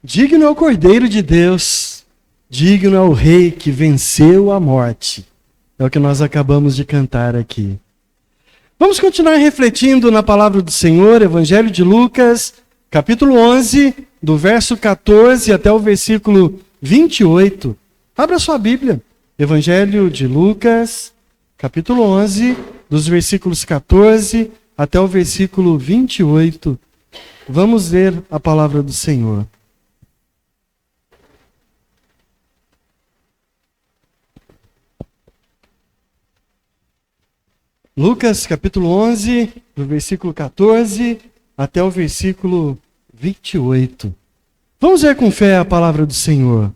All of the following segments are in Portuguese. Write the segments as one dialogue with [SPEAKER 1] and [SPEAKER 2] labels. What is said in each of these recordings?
[SPEAKER 1] Digno é o Cordeiro de Deus, digno é o Rei que venceu a morte. É o que nós acabamos de cantar aqui. Vamos continuar refletindo na palavra do Senhor, Evangelho de Lucas, capítulo 11, do verso 14 até o versículo 28. Abra sua Bíblia, Evangelho de Lucas, capítulo 11, dos versículos 14 até o versículo 28. Vamos ler a palavra do Senhor. Lucas, capítulo 11, do versículo 14 até o versículo 28. Vamos ver com fé a palavra do Senhor.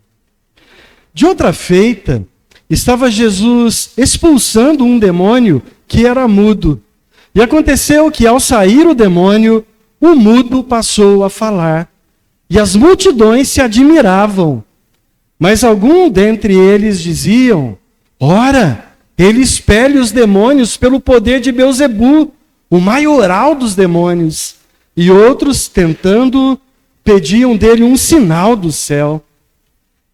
[SPEAKER 1] De outra feita, estava Jesus expulsando um demônio que era mudo. E aconteceu que, ao sair o demônio, o mudo passou a falar. E as multidões se admiravam. Mas algum dentre eles diziam: ora, ele expele os demônios pelo poder de Belzebu, o maioral dos demônios. E outros, tentando, pediam dele um sinal do céu.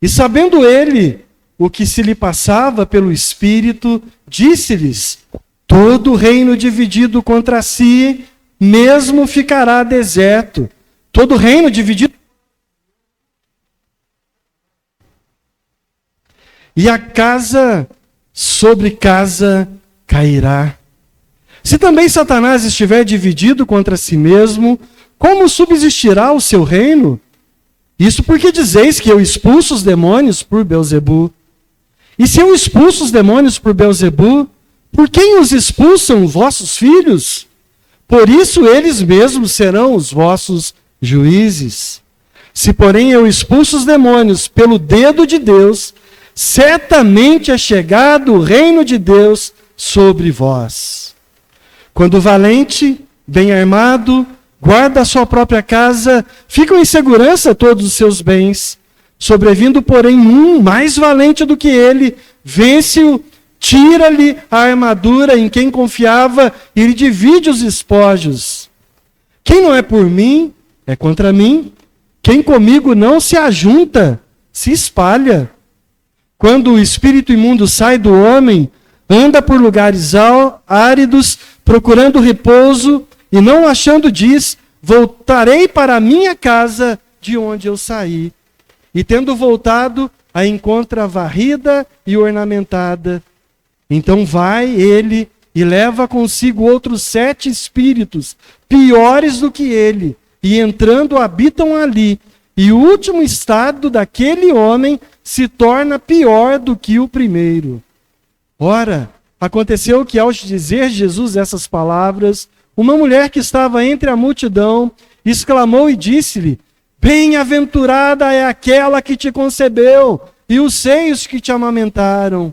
[SPEAKER 1] E sabendo ele o que se lhe passava pelo Espírito, disse-lhes: todo reino dividido contra si, mesmo ficará deserto. Todo reino dividido. E a casa sobre casa cairá. Se também Satanás estiver dividido contra si mesmo, como subsistirá o seu reino? Isso porque dizeis que eu expulso os demônios por Belzebu. E se eu expulso os demônios por Belzebu, por quem os expulsam vossos filhos? Por isso eles mesmos serão os vossos juízes. Se porém eu expulso os demônios pelo dedo de Deus, certamente é chegado o reino de Deus sobre vós. Quando o valente, bem armado, guarda a sua própria casa, ficam em segurança todos os seus bens. Sobrevindo, porém, um mais valente do que ele, vence-o, tira-lhe a armadura em quem confiava e lhe divide os espojos. Quem não é por mim, é contra mim. Quem comigo não se ajunta, se espalha. Quando o espírito imundo sai do homem, anda por lugares áridos, procurando repouso, e não achando diz: voltarei para a minha casa de onde eu saí. E tendo voltado, a encontra varrida e ornamentada. Então vai ele e leva consigo outros 7 espíritos, piores do que ele, e entrando habitam ali. E o último estado daquele homem se torna pior do que o primeiro. Ora, aconteceu que ao dizer Jesus essas palavras, uma mulher que estava entre a multidão exclamou e disse-lhe: bem-aventurada é aquela que te concebeu e os seios que te amamentaram.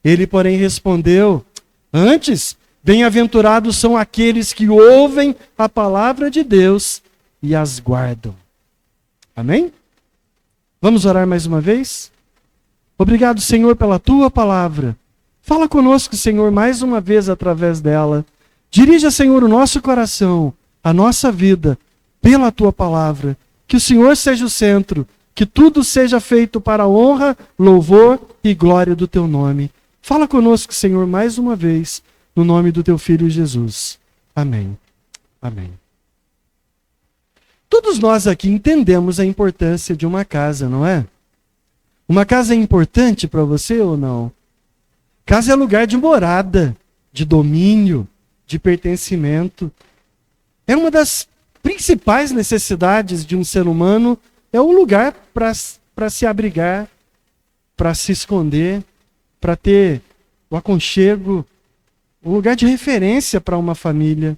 [SPEAKER 1] Ele, porém, respondeu: antes, bem-aventurados são aqueles que ouvem a palavra de Deus e as guardam. Amém? Vamos orar mais uma vez? Obrigado, Senhor, pela tua palavra. Fala conosco, Senhor, mais uma vez através dela. Dirija, Senhor, o nosso coração, a nossa vida, pela tua palavra. Que o Senhor seja o centro, que tudo seja feito para a honra, louvor e glória do teu nome. Fala conosco, Senhor, mais uma vez, no nome do teu Filho Jesus. Amém. Amém. Todos nós aqui entendemos a importância de uma casa, não é? Uma casa é importante para você ou não? Casa é lugar de morada, de domínio, de pertencimento. É uma das principais necessidades de um ser humano, é o lugar para se abrigar, para se esconder, para ter o aconchego, o lugar de referência para uma família.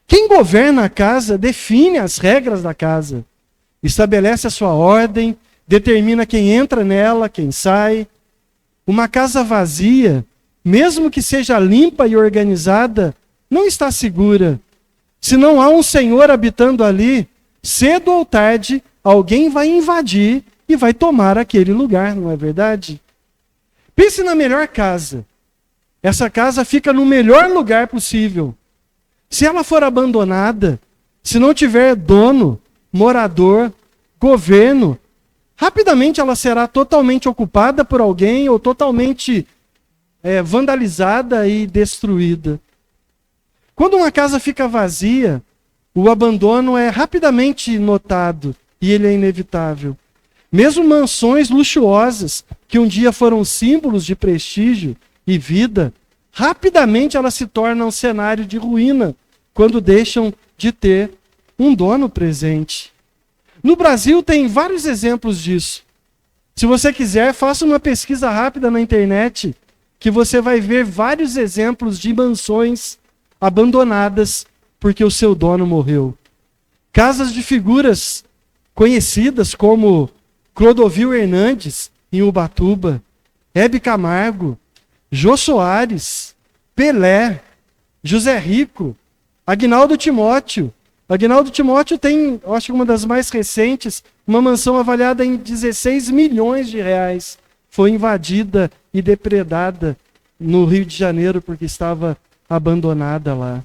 [SPEAKER 1] Quem governa a casa define as regras da casa, estabelece a sua ordem, determina quem entra nela, quem sai. Uma casa vazia, mesmo que seja limpa e organizada, não está segura. Se não há um Senhor habitando ali, cedo ou tarde, alguém vai invadir e vai tomar aquele lugar, não é verdade? Pense na melhor casa. Essa casa fica no melhor lugar possível. Se ela for abandonada, se não tiver dono, morador, governo, rapidamente ela será totalmente ocupada por alguém ou totalmente vandalizada e destruída. Quando uma casa fica vazia, o abandono é rapidamente notado e ele é inevitável. Mesmo mansões luxuosas, que um dia foram símbolos de prestígio e vida, rapidamente elas se tornam um cenário de ruína quando deixam de ter um dono presente. No Brasil tem vários exemplos disso. Se você quiser, faça uma pesquisa rápida na internet, que você vai ver vários exemplos de mansões abandonadas porque o seu dono morreu. Casas de figuras conhecidas como Clodovil Hernandes, em Ubatuba, Hebe Camargo, Jô Soares, Pelé, José Rico, Aguinaldo Timóteo. Aguinaldo Timóteo tem, acho que uma das mais recentes, uma mansão avaliada em 16 milhões de reais. Foi invadida e depredada no Rio de Janeiro porque estava abandonada lá.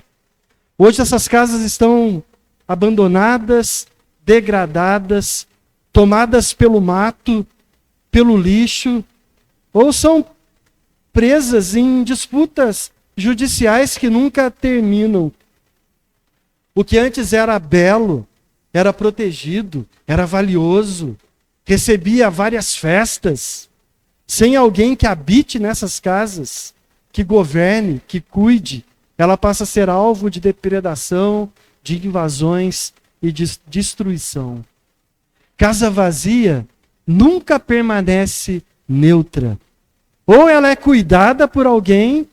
[SPEAKER 1] Hoje essas casas estão abandonadas, degradadas, tomadas pelo mato, pelo lixo, ou são presas em disputas judiciais que nunca terminam. O que antes era belo, era protegido, era valioso, recebia várias festas, sem alguém que habite nessas casas, que governe, que cuide, ela passa a ser alvo de depredação, de invasões e de destruição. Casa vazia nunca permanece neutra. Ou ela é cuidada por alguém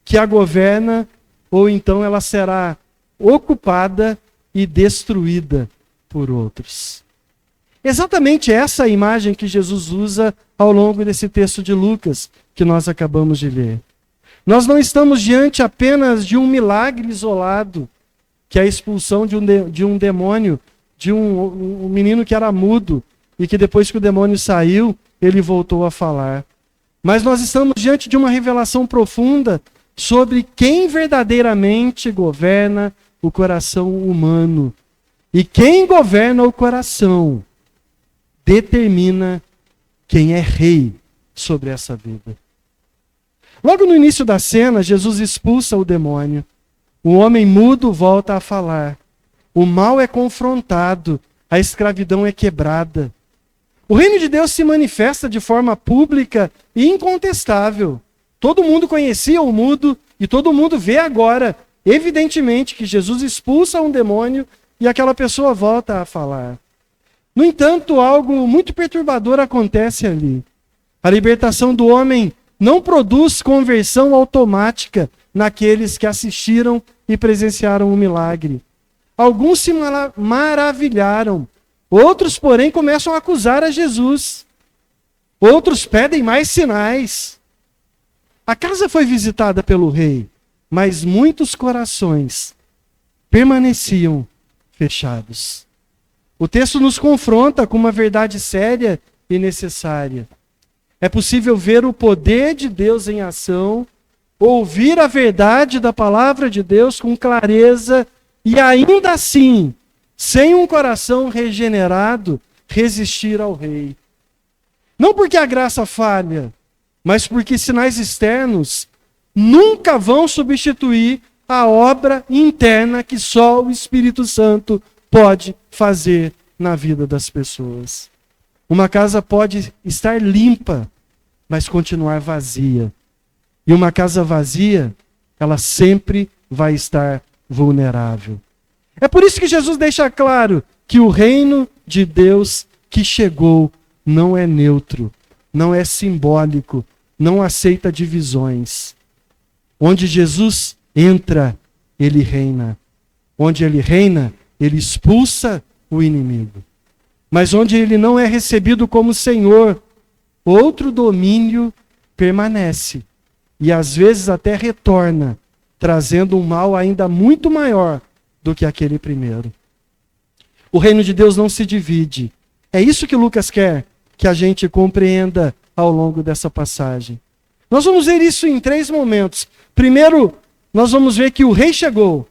[SPEAKER 1] que a governa, ou então ela será ocupada e destruída por outros. Exatamente essa é a imagem que Jesus usa ao longo desse texto de Lucas, que nós acabamos de ler. Nós não estamos diante apenas de um milagre isolado, que é a expulsão de um demônio, de um menino que era mudo, e que depois que o demônio saiu, ele voltou a falar. Mas nós estamos diante de uma revelação profunda sobre quem verdadeiramente governa o coração humano. E quem governa o coração determina quem é rei sobre essa vida. Logo no início da cena, Jesus expulsa o demônio. O homem mudo volta a falar. O mal é confrontado, a escravidão é quebrada. O reino de Deus se manifesta de forma pública e incontestável. Todo mundo conhecia o mudo e todo mundo vê agora, evidentemente, que Jesus expulsa um demônio e aquela pessoa volta a falar. No entanto, algo muito perturbador acontece ali. A libertação do homem não produz conversão automática naqueles que assistiram e presenciaram o milagre. Alguns se maravilharam, outros, porém, começam a acusar a Jesus. Outros pedem mais sinais. A casa foi visitada pelo rei, mas muitos corações permaneciam fechados. O texto nos confronta com uma verdade séria e necessária. É possível ver o poder de Deus em ação, ouvir a verdade da palavra de Deus com clareza e ainda assim, sem um coração regenerado, resistir ao rei. Não porque a graça falha, mas porque sinais externos nunca vão substituir a obra interna que só o Espírito Santo pode fazer na vida das pessoas. Uma casa pode estar limpa, mas continuar vazia. E uma casa vazia, ela sempre vai estar vulnerável. É por isso que Jesus deixa claro que o reino de Deus que chegou não é neutro, não é simbólico, não aceita divisões. Onde Jesus entra, ele reina. Onde ele reina, ele expulsa o inimigo. Mas onde ele não é recebido como Senhor, outro domínio permanece. E às vezes até retorna, trazendo um mal ainda muito maior do que aquele primeiro. O reino de Deus não se divide. É isso que Lucas quer que a gente compreenda ao longo dessa passagem. Nós vamos ver isso em 3 momentos. Primeiro, nós vamos ver que o rei chegou.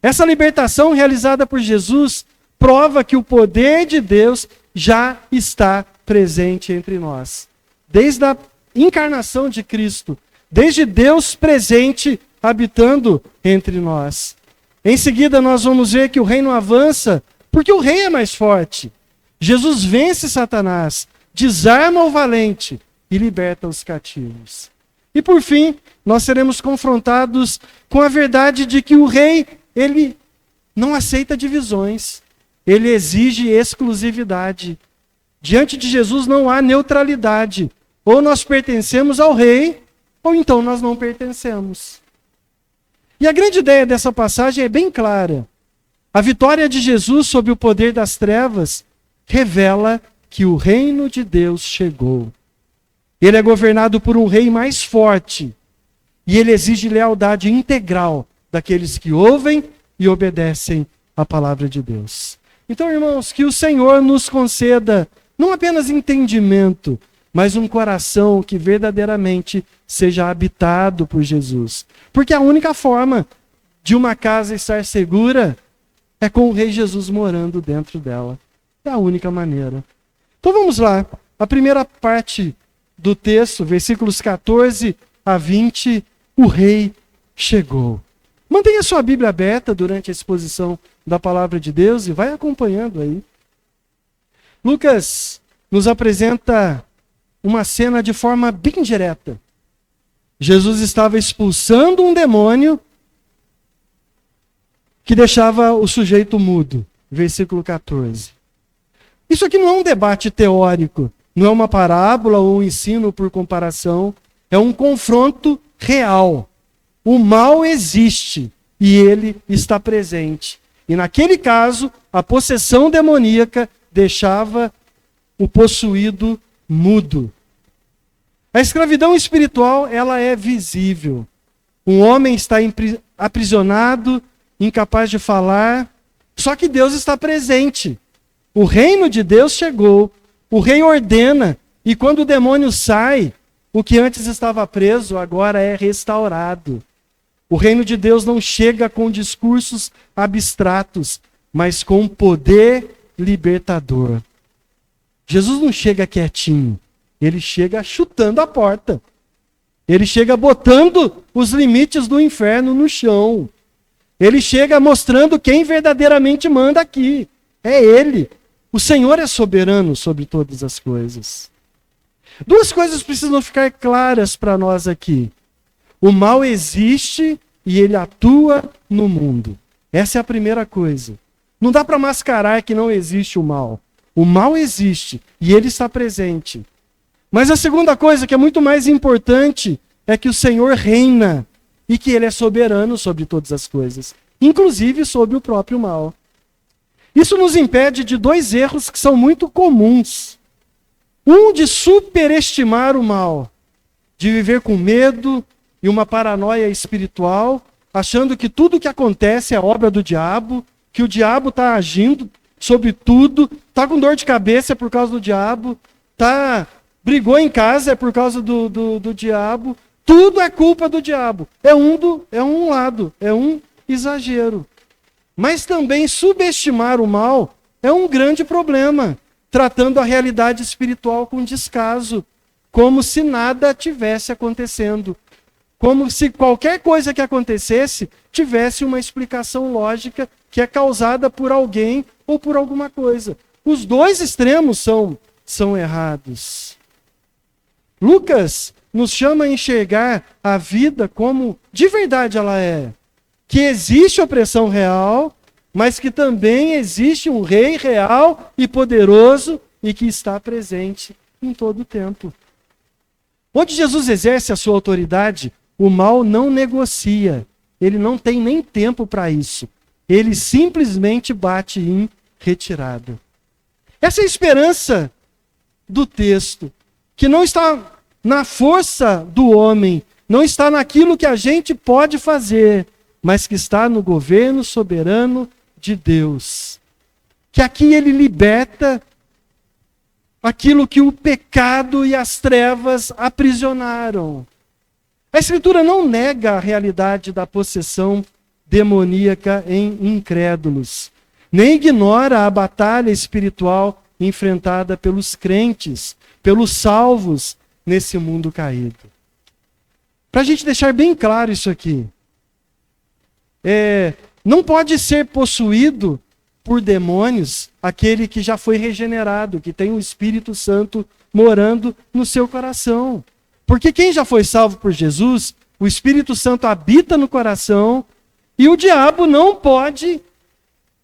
[SPEAKER 1] Essa libertação realizada por Jesus prova que o poder de Deus já está presente entre nós. Desde a encarnação de Cristo, desde Deus presente habitando entre nós. Em seguida nós vamos ver que o reino avança porque o rei é mais forte. Jesus vence Satanás, desarma o valente e liberta os cativos. E por fim, nós seremos confrontados com a verdade de que o rei, ele não aceita divisões. Ele exige exclusividade. Diante de Jesus não há neutralidade. Ou nós pertencemos ao rei, ou então nós não pertencemos. E a grande ideia dessa passagem é bem clara. A vitória de Jesus sobre o poder das trevas revela que o reino de Deus chegou. Ele é governado por um rei mais forte. E ele exige lealdade integral daqueles que ouvem e obedecem a palavra de Deus. Então, irmãos, que o Senhor nos conceda não apenas entendimento, mas um coração que verdadeiramente seja habitado por Jesus. Porque a única forma de uma casa estar segura é com o Rei Jesus morando dentro dela. É a única maneira. Então vamos lá. A primeira parte do texto, versículos 14 a 20, o Rei chegou. Mantenha sua Bíblia aberta durante a exposição da palavra de Deus e vai acompanhando aí. Lucas nos apresenta uma cena de forma bem direta. Jesus estava expulsando um demônio que deixava o sujeito mudo. Versículo 14. Isso aqui não é um debate teórico, não é uma parábola ou um ensino por comparação, é um confronto real. O mal existe e ele está presente. E naquele caso, a possessão demoníaca deixava o possuído mudo. A escravidão espiritual, ela é visível. Um homem está aprisionado, incapaz de falar, só que Deus está presente. O reino de Deus chegou, o rei ordena, e quando o demônio sai, o que antes estava preso agora é restaurado. O reino de Deus não chega com discursos abstratos, mas com poder libertador. Jesus não chega quietinho, ele chega chutando a porta. Ele chega botando os limites do inferno no chão. Ele chega mostrando quem verdadeiramente manda aqui. É ele. O Senhor é soberano sobre todas as coisas. Duas coisas precisam ficar claras para nós aqui. O mal existe e ele atua no mundo. Essa é a primeira coisa. Não dá para mascarar que não existe o mal. O mal existe e ele está presente. Mas a segunda coisa, que é muito mais importante, é que o Senhor reina e que ele é soberano sobre todas as coisas, inclusive sobre o próprio mal. Isso nos impede de dois erros que são muito comuns. Um, de superestimar o mal, de viver com medo e uma paranoia espiritual, achando que tudo que acontece é obra do diabo, que o diabo está agindo sobre tudo, está com dor de cabeça por causa do diabo, brigou em casa é por causa do diabo, tudo é culpa do diabo. É um lado, é um exagero. Mas também subestimar o mal é um grande problema, tratando a realidade espiritual com descaso, como se nada tivesse acontecendo. Como se qualquer coisa que acontecesse tivesse uma explicação lógica que é causada por alguém ou por alguma coisa. Os dois extremos são errados. Lucas nos chama a enxergar a vida como de verdade ela é. Que existe opressão real, mas que também existe um rei real e poderoso e que está presente em todo o tempo. Onde Jesus exerce a sua autoridade, o mal não negocia. Ele não tem nem tempo para isso. Ele simplesmente bate em retirada. Essa é a esperança do texto, que não está na força do homem, não está naquilo que a gente pode fazer, mas que está no governo soberano de Deus. Que aqui ele liberta aquilo que o pecado e as trevas aprisionaram. A Escritura não nega a realidade da possessão demoníaca em incrédulos, nem ignora a batalha espiritual enfrentada pelos crentes, pelos salvos nesse mundo caído. Para a gente deixar bem claro isso aqui, não pode ser possuído por demônios aquele que já foi regenerado, que tem o Espírito Santo morando no seu coração. Porque quem já foi salvo por Jesus, o Espírito Santo habita no coração e o diabo não pode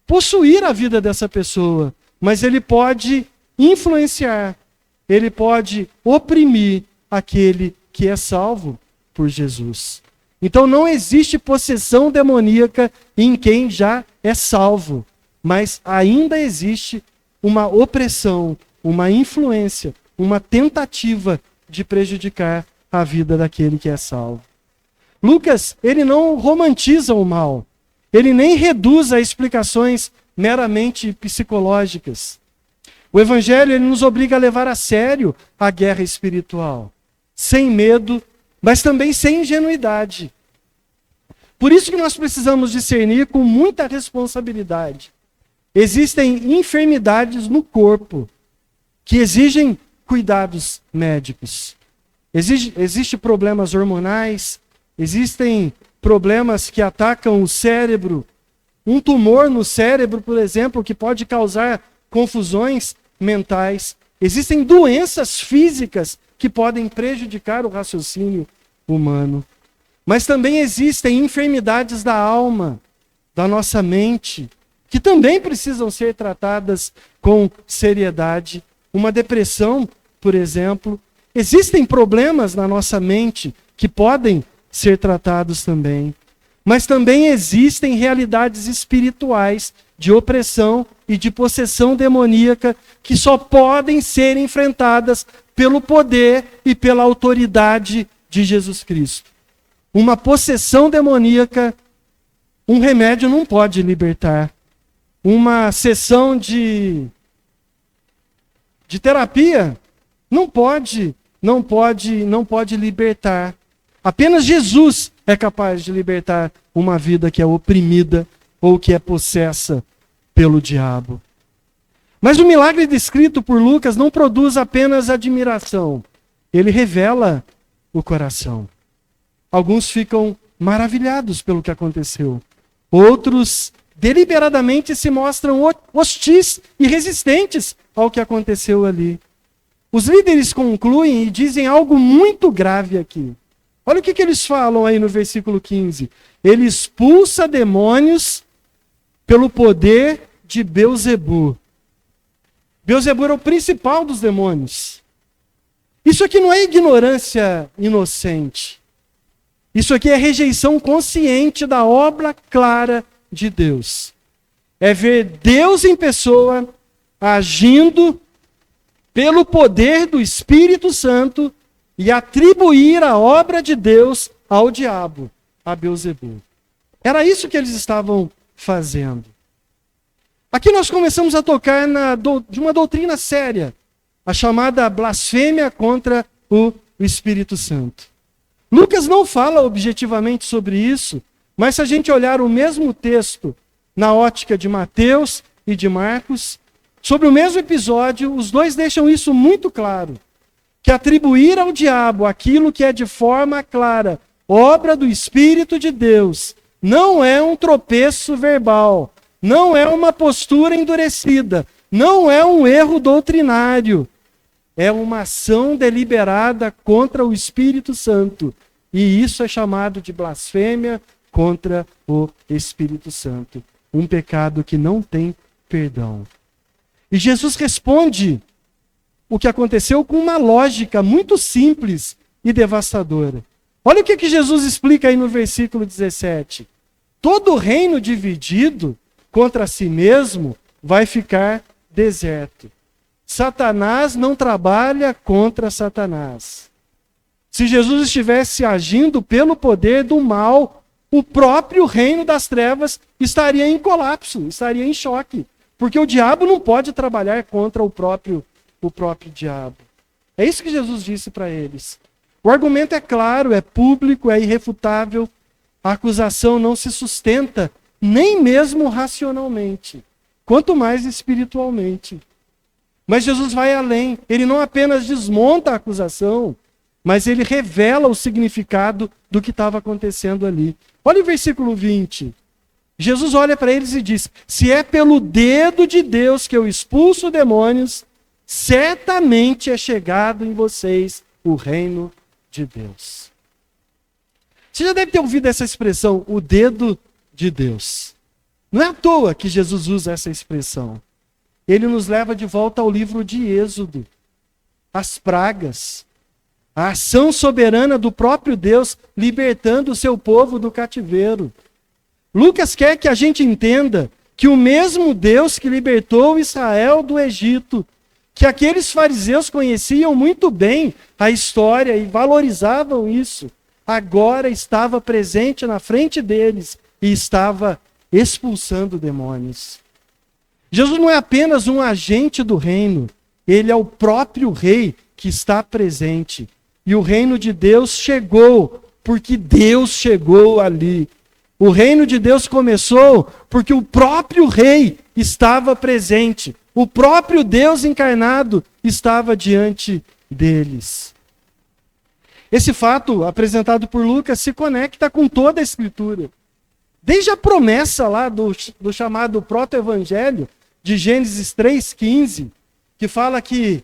[SPEAKER 1] possuir a vida dessa pessoa, mas ele pode influenciar, ele pode oprimir aquele que é salvo por Jesus. Então não existe possessão demoníaca em quem já é salvo, mas ainda existe uma opressão, uma influência, uma tentativa de prejudicar a vida daquele que é salvo. Lucas, ele não romantiza o mal, ele nem reduz a explicações meramente psicológicas. O Evangelho ele nos obriga a levar a sério a guerra espiritual, sem medo, mas também sem ingenuidade. Por isso que nós precisamos discernir com muita responsabilidade. Existem enfermidades no corpo que exigem cuidados médicos. Existem problemas hormonais, existem problemas que atacam o cérebro. Um tumor no cérebro, por exemplo, que pode causar confusões mentais. Existem doenças físicas que podem prejudicar o raciocínio humano. Mas também existem enfermidades da alma, da nossa mente, que também precisam ser tratadas com seriedade. Uma depressão, por exemplo. Existem problemas na nossa mente que podem ser tratados também. Mas também existem realidades espirituais de opressão e de possessão demoníaca que só podem ser enfrentadas pelo poder e pela autoridade de Jesus Cristo. Uma possessão demoníaca, um remédio não pode libertar. Uma sessão de terapia não pode libertar. Apenas Jesus é capaz de libertar uma vida que é oprimida ou que é possessa pelo diabo. Mas o milagre descrito por Lucas não produz apenas admiração. Ele revela o coração. Alguns ficam maravilhados pelo que aconteceu. Outros deliberadamente se mostram hostis e resistentes ao que aconteceu ali. Os líderes concluem e dizem algo muito grave aqui. Olha o que eles falam aí no versículo 15. Ele expulsa demônios pelo poder de Belzebu. Belzebu era o principal dos demônios. Isso aqui não é ignorância inocente. Isso aqui é rejeição consciente da obra clara de Deus. É ver Deus em pessoa agindo pelo poder do Espírito Santo e atribuir a obra de Deus ao diabo, a Belzebu. Era isso que eles estavam fazendo. Aqui nós começamos a tocar de uma doutrina séria, a chamada blasfêmia contra o Espírito Santo. Lucas não fala objetivamente sobre isso, mas se a gente olhar o mesmo texto na ótica de Mateus e de Marcos, sobre o mesmo episódio, os dois deixam isso muito claro. Que atribuir ao diabo aquilo que é de forma clara obra do Espírito de Deus não é um tropeço verbal, não é uma postura endurecida, não é um erro doutrinário. É uma ação deliberada contra o Espírito Santo. E isso é chamado de blasfêmia contra o Espírito Santo. Um pecado que não tem perdão. E Jesus responde o que aconteceu com uma lógica muito simples e devastadora. Olha o que Jesus explica aí no versículo 17. Todo reino dividido contra si mesmo vai ficar deserto. Satanás não trabalha contra Satanás. Se Jesus estivesse agindo pelo poder do mal, o próprio reino das trevas estaria em colapso, estaria em choque. Porque o diabo não pode trabalhar contra o próprio diabo. É isso que Jesus disse para eles. O argumento é claro, é público, é irrefutável. A acusação não se sustenta, nem mesmo racionalmente, quanto mais espiritualmente. Mas Jesus vai além. Ele não apenas desmonta a acusação, mas ele revela o significado do que estava acontecendo ali. Olha o versículo 20. Jesus olha para eles e diz: se é pelo dedo de Deus que eu expulso demônios, certamente é chegado em vocês o reino de Deus. Você já deve ter ouvido essa expressão, o dedo de Deus. Não é à toa que Jesus usa essa expressão. Ele nos leva de volta ao livro de Êxodo, as pragas, a ação soberana do próprio Deus libertando o seu povo do cativeiro. Lucas quer que a gente entenda que o mesmo Deus que libertou Israel do Egito, que aqueles fariseus conheciam muito bem a história e valorizavam isso, agora estava presente na frente deles e estava expulsando demônios. Jesus não é apenas um agente do reino, ele é o próprio rei que está presente. E o reino de Deus chegou porque Deus chegou ali. O reino de Deus começou porque o próprio rei estava presente. O próprio Deus encarnado estava diante deles. Esse fato apresentado por Lucas se conecta com toda a Escritura. Desde a promessa lá do chamado proto-evangelho, de Gênesis 3,15, que fala que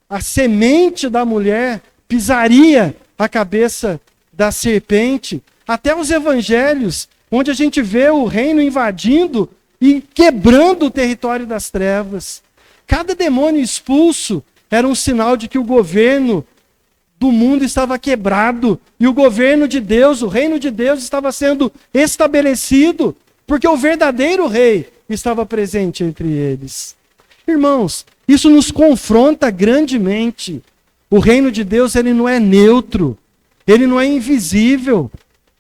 [SPEAKER 1] a semente da mulher pisaria a cabeça da serpente, até os evangelhos, onde a gente vê o reino invadindo e quebrando o território das trevas. Cada demônio expulso era um sinal de que o governo do mundo estava quebrado e o governo de Deus, o reino de Deus estava sendo estabelecido, porque o verdadeiro rei estava presente entre eles. Irmãos, isso nos confronta grandemente. O reino de Deus, ele não é neutro, ele não é invisível,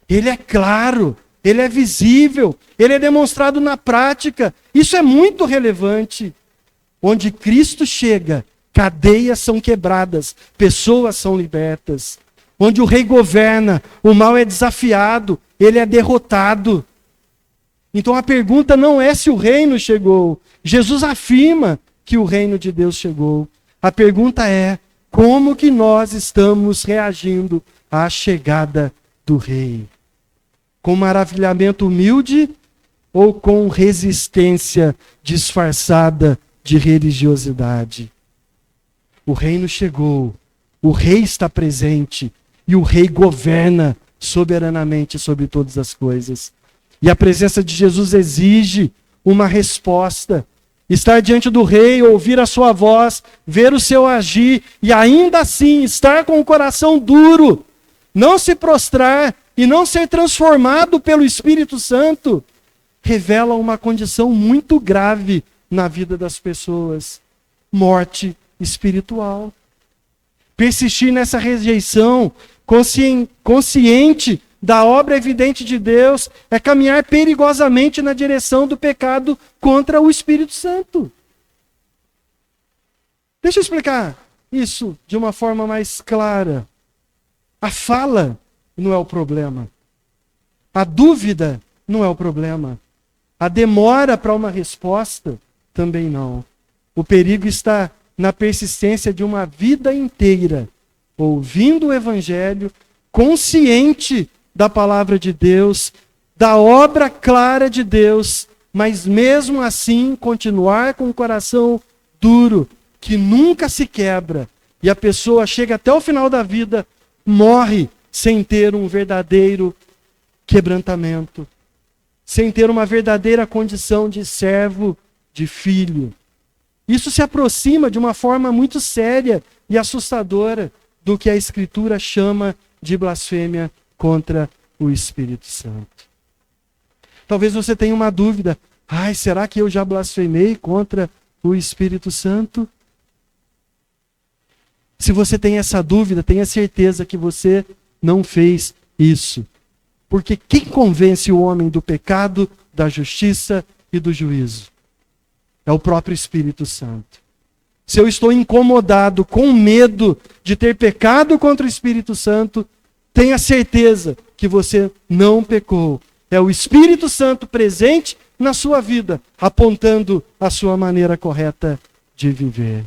[SPEAKER 1] ele é claro, ele é visível, ele é demonstrado na prática. Isso é muito relevante. Onde Cristo chega, cadeias são quebradas, pessoas são libertas. Onde o rei governa, o mal é desafiado, ele é derrotado. Então a pergunta não é se o reino chegou. Jesus afirma que o reino de Deus chegou. A pergunta é: como que nós estamos reagindo à chegada do rei? Com maravilhamento humilde ou com resistência disfarçada de religiosidade? O reino chegou, o rei está presente e o rei governa soberanamente sobre todas as coisas. E a presença de Jesus exige uma resposta. Estar diante do rei, ouvir a sua voz, ver o seu agir e ainda assim estar com o coração duro, não se prostrar e não ser transformado pelo Espírito Santo, revela uma condição muito grave na vida das pessoas: morte espiritual. Persistir nessa rejeição, consciente da obra evidente de Deus, é caminhar perigosamente na direção do pecado contra o Espírito Santo. Deixa eu explicar isso de uma forma mais clara. A fala não é o problema. A dúvida não é o problema. A demora para uma resposta também não. O perigo está na persistência de uma vida inteira, ouvindo o Evangelho, consciente da palavra de Deus, da obra clara de Deus, mas mesmo assim continuar com o coração duro, que nunca se quebra, e a pessoa chega até o final da vida, morre sem ter um verdadeiro quebrantamento, sem ter uma verdadeira condição de servo, de filho. Isso se aproxima de uma forma muito séria e assustadora do que a Escritura chama de blasfêmia contra o Espírito Santo. Talvez você tenha uma dúvida: será que eu já blasfemei contra o Espírito Santo? Se você tem essa dúvida, tenha certeza que você não fez isso. Porque quem convence o homem do pecado, da justiça e do juízo? É o próprio Espírito Santo. Se eu estou incomodado, com medo de ter pecado contra o Espírito Santo, tenha certeza que você não pecou. É o Espírito Santo presente na sua vida, apontando a sua maneira correta de viver.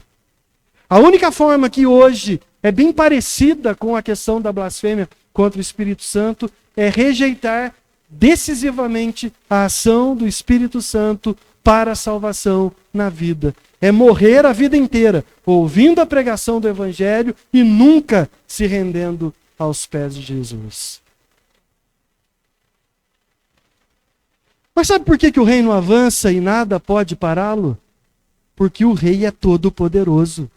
[SPEAKER 1] A única forma que hoje é bem parecida com a questão da blasfêmia contra o Espírito Santo é rejeitar decisivamente a ação do Espírito Santo para a salvação na vida. É morrer a vida inteira, ouvindo a pregação do Evangelho e nunca se rendendo aos pés de Jesus. Mas sabe por que o reino avança e nada pode pará-lo? Porque o rei é todo-poderoso.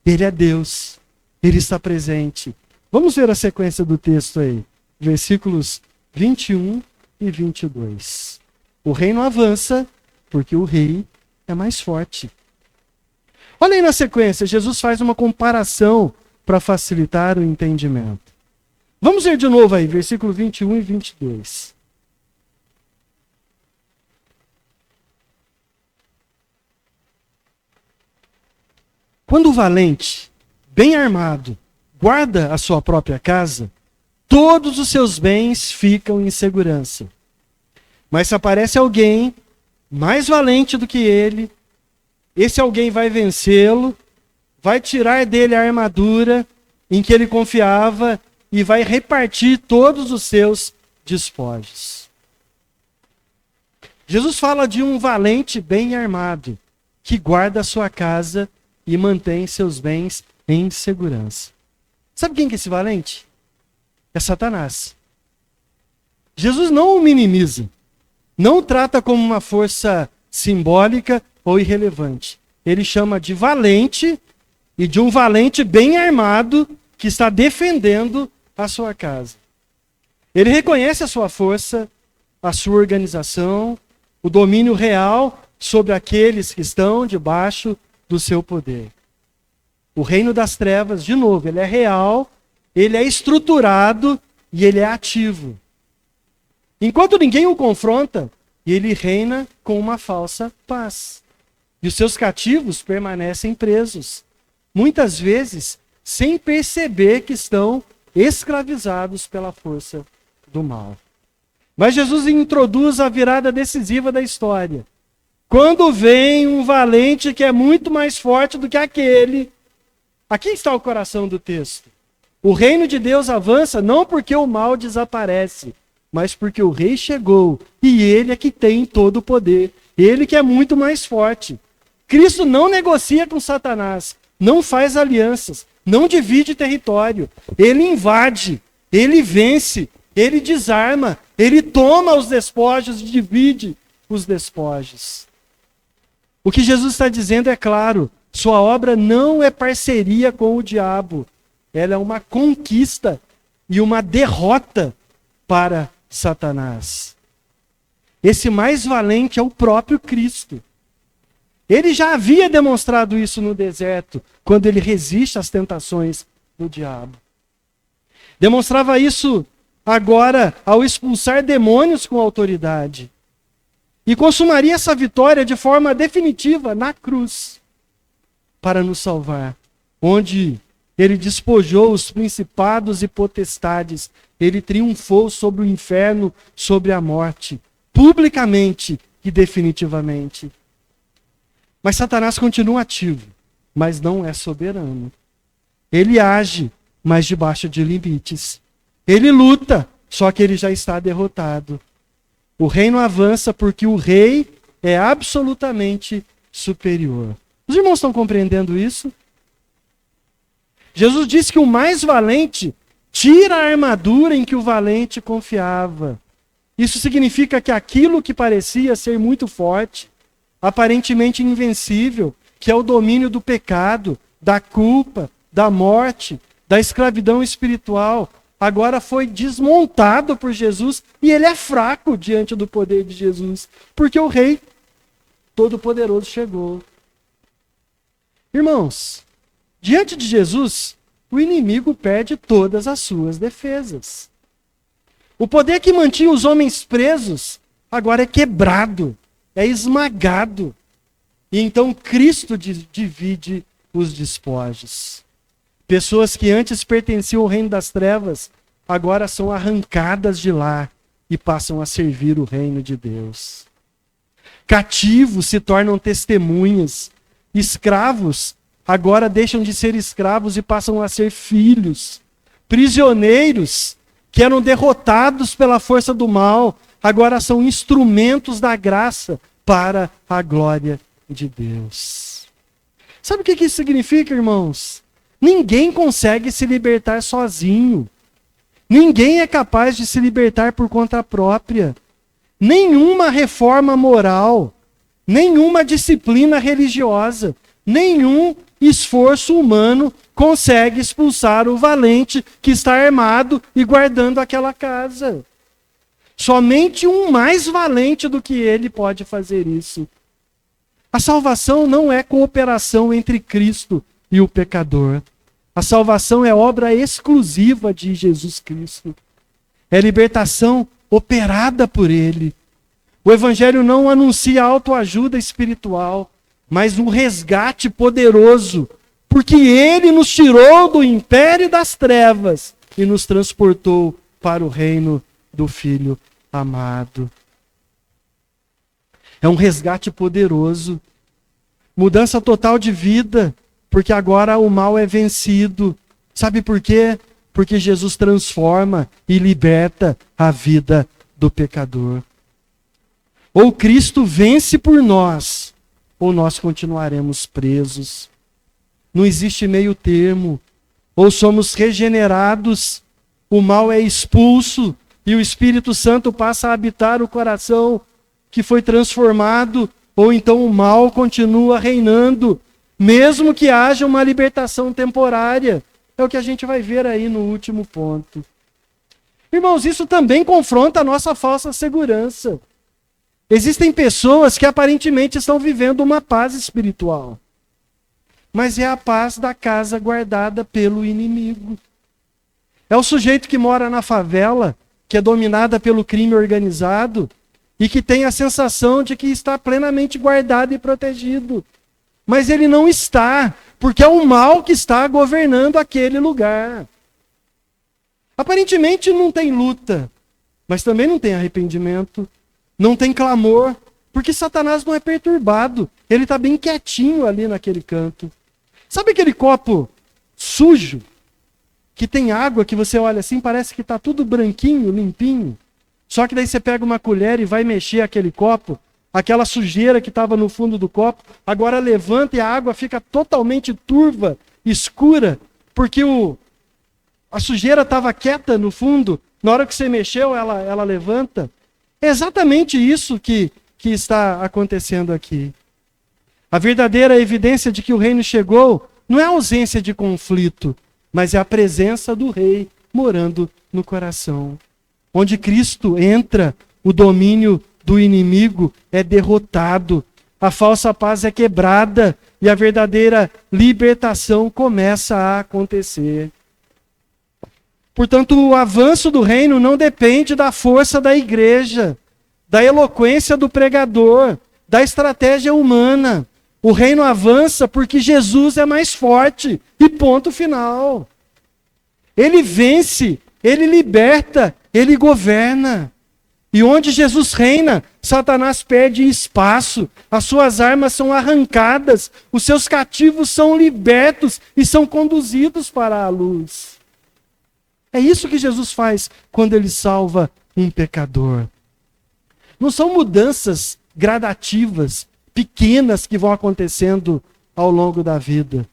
[SPEAKER 1] Ele é Deus. Ele está presente. Vamos ver a sequência do texto aí. Versículos 21 e 22. O reino avança porque o rei é mais forte. Olha aí na sequência, Jesus faz uma comparação para facilitar o entendimento. Vamos ver de novo aí, versículo 21 e 22. Quando o valente, bem armado, guarda a sua própria casa, todos os seus bens ficam em segurança. Mas se aparece alguém mais valente do que ele, esse alguém vai vencê-lo, vai tirar dele a armadura em que ele confiava e vai repartir todos os seus despojos. Jesus fala de um valente bem armado, que guarda a sua casa e mantém seus bens em segurança. Sabe quem que é esse valente? É Satanás. Jesus não o minimiza, não o trata como uma força simbólica ou irrelevante. Ele chama de valente e de um valente bem armado que está defendendo a sua casa. Ele reconhece a sua força, a sua organização, o domínio real sobre aqueles que estão debaixo do seu poder. O reino das trevas, de novo, ele é real, ele é estruturado e ele é ativo. Enquanto ninguém o confronta, ele reina com uma falsa paz. E os seus cativos permanecem presos, muitas vezes sem perceber que estão escravizados pela força do mal. Mas Jesus introduz a virada decisiva da história. Quando vem um valente que é muito mais forte do que aquele, aqui está o coração do texto. O reino de Deus avança não porque o mal desaparece, mas porque o rei chegou e ele é que tem todo o poder. Ele que é muito mais forte. Cristo não negocia com Satanás, não faz alianças, não divide território. Ele invade, ele vence, ele desarma, ele toma os despojos e divide os despojos. O que Jesus está dizendo é claro, sua obra não é parceria com o diabo, ela é uma conquista e uma derrota para Satanás. Esse mais valente é o próprio Cristo. Ele já havia demonstrado isso no deserto, quando ele resiste às tentações do diabo. Demonstrava isso agora ao expulsar demônios com autoridade. E consumaria essa vitória de forma definitiva na cruz, para nos salvar, onde ele despojou os principados e potestades, ele triunfou sobre o inferno, sobre a morte, publicamente e definitivamente. Mas Satanás continua ativo, mas não é soberano. Ele age, mas debaixo de limites. Ele luta, só que ele já está derrotado. O reino avança porque o rei é absolutamente superior. Os irmãos estão compreendendo isso? Jesus disse que o mais valente tira a armadura em que o valente confiava. Isso significa que aquilo que parecia ser muito forte, aparentemente invencível, que é o domínio do pecado, da culpa, da morte, da escravidão espiritual, agora foi desmontado por Jesus e ele é fraco diante do poder de Jesus, porque o Rei Todo-Poderoso chegou. Irmãos, diante de Jesus, o inimigo perde todas as suas defesas. O poder que mantinha os homens presos agora é quebrado, é esmagado. E então Cristo divide os despojos. Pessoas que antes pertenciam ao reino das trevas, agora são arrancadas de lá e passam a servir o reino de Deus. Cativos se tornam testemunhas, escravos agora deixam de ser escravos e passam a ser filhos. Prisioneiros que eram derrotados pela força do mal, agora são instrumentos da graça para a glória de Deus. Sabe o que isso significa, irmãos? Ninguém consegue se libertar sozinho. Ninguém é capaz de se libertar por conta própria. Nenhuma reforma moral, nenhuma disciplina religiosa, nenhum esforço humano consegue expulsar o valente que está armado e guardando aquela casa. Somente um mais valente do que ele pode fazer isso. A salvação não é cooperação entre Cristo e o pecador. A salvação é obra exclusiva de Jesus Cristo. É libertação operada por Ele. O Evangelho não anuncia autoajuda espiritual, mas um resgate poderoso, porque Ele nos tirou do império das trevas e nos transportou para o reino do Filho amado. É um resgate poderoso. Mudança total de vida, porque agora o mal é vencido. Sabe por quê? Porque Jesus transforma e liberta a vida do pecador. Ou Cristo vence por nós, ou nós continuaremos presos. Não existe meio termo. Ou somos regenerados, o mal é expulso e o Espírito Santo passa a habitar o coração que foi transformado, ou então o mal continua reinando, mesmo que haja uma libertação temporária. É o que a gente vai ver aí no último ponto. Irmãos, isso também confronta a nossa falsa segurança. Existem pessoas que aparentemente estão vivendo uma paz espiritual, mas é a paz da casa guardada pelo inimigo. É o sujeito que mora na favela, que é dominada pelo crime organizado, e que tem a sensação de que está plenamente guardado e protegido. Mas ele não está, porque é o mal que está governando aquele lugar. Aparentemente não tem luta, mas também não tem arrependimento, não tem clamor, porque Satanás não é perturbado, ele está bem quietinho ali naquele canto. Sabe aquele copo sujo, que tem água, que você olha assim, parece que está tudo branquinho, limpinho? Só que daí você pega uma colher e vai mexer aquele copo, aquela sujeira que estava no fundo do copo, agora levanta e a água fica totalmente turva, escura, porque a sujeira estava quieta no fundo, na hora que você mexeu, ela levanta. É exatamente isso que está acontecendo aqui. A verdadeira evidência de que o reino chegou não é a ausência de conflito, mas é a presença do rei morando no coração. Onde Cristo entra, o domínio do inimigo é derrotado, a falsa paz é quebrada e a verdadeira libertação começa a acontecer. Portanto, o avanço do reino não depende da força da igreja, da eloquência do pregador, da estratégia humana. O reino avança porque Jesus é mais forte e ponto final. Ele vence, ele liberta, ele governa. E onde Jesus reina, Satanás perde espaço, as suas armas são arrancadas, os seus cativos são libertos e são conduzidos para a luz. É isso que Jesus faz quando ele salva um pecador. Não são mudanças gradativas, pequenas que vão acontecendo ao longo da vida.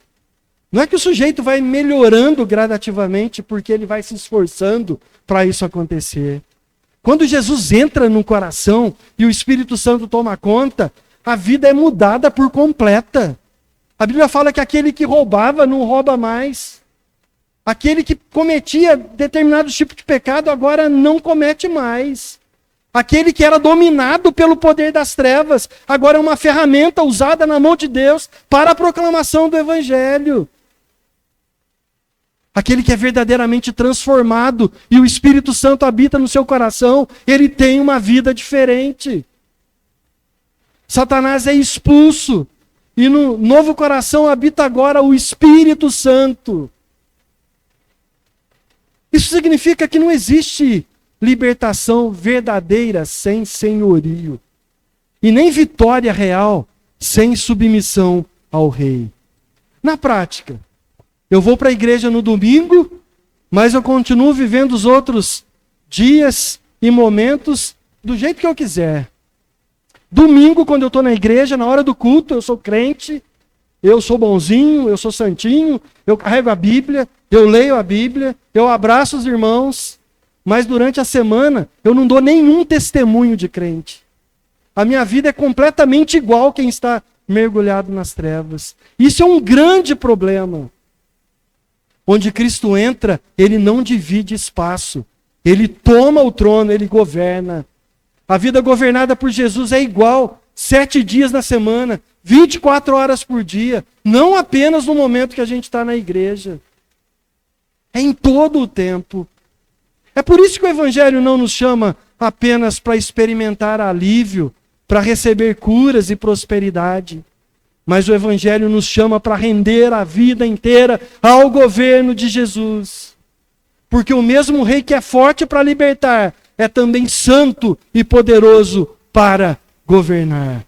[SPEAKER 1] Não é que o sujeito vai melhorando gradativamente porque ele vai se esforçando para isso acontecer. Quando Jesus entra no coração e o Espírito Santo toma conta, a vida é mudada por completa. A Bíblia fala que aquele que roubava não rouba mais. Aquele que cometia determinado tipo de pecado agora não comete mais. Aquele que era dominado pelo poder das trevas agora é uma ferramenta usada na mão de Deus para a proclamação do Evangelho. Aquele que é verdadeiramente transformado e o Espírito Santo habita no seu coração, ele tem uma vida diferente. Satanás é expulso e no novo coração habita agora o Espírito Santo. Isso significa que não existe libertação verdadeira sem senhorio. E nem vitória real sem submissão ao rei. Na prática, eu vou para a igreja no domingo, mas eu continuo vivendo os outros dias e momentos do jeito que eu quiser. Domingo, quando eu estou na igreja, na hora do culto, eu sou crente, eu sou bonzinho, eu sou santinho, eu carrego a Bíblia, eu leio a Bíblia, eu abraço os irmãos, mas durante a semana eu não dou nenhum testemunho de crente. A minha vida é completamente igual quem está mergulhado nas trevas. Isso é um grande problema. Onde Cristo entra, ele não divide espaço. Ele toma o trono, ele governa. A vida governada por Jesus é igual, 7 dias na semana, 24 horas por dia, não apenas no momento que a gente está na igreja. É em todo o tempo. É por isso que o Evangelho não nos chama apenas para experimentar alívio, para receber curas e prosperidade. Mas o Evangelho nos chama para render a vida inteira ao governo de Jesus. Porque o mesmo Rei que é forte para libertar, é também santo e poderoso para governar.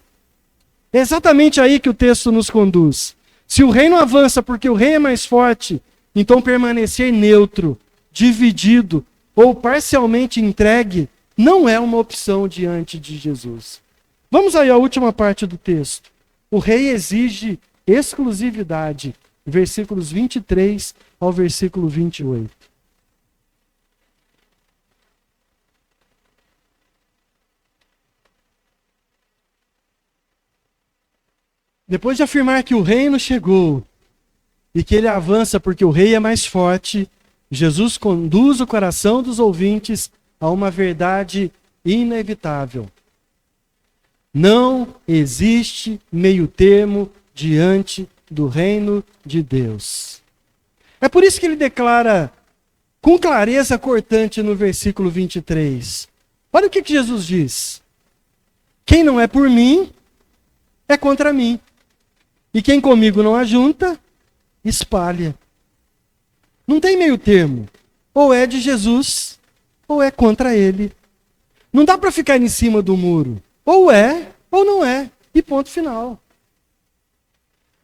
[SPEAKER 1] É exatamente aí que o texto nos conduz. Se o reino avança porque o rei é mais forte, então permanecer neutro, dividido ou parcialmente entregue não é uma opção diante de Jesus. Vamos aí à última parte do texto. O rei exige exclusividade, versículos 23 ao versículo 28. Depois de afirmar que o reino chegou e que ele avança porque o rei é mais forte, Jesus conduz o coração dos ouvintes a uma verdade inevitável. Não existe meio termo diante do reino de Deus. É por isso que ele declara com clareza cortante no versículo 23. Olha o que Jesus diz. Quem não é por mim, é contra mim. E quem comigo não ajunta, espalha. Não tem meio termo. Ou é de Jesus, ou é contra ele. Não dá para ficar em cima do muro. Ou é, ou não é. E ponto final.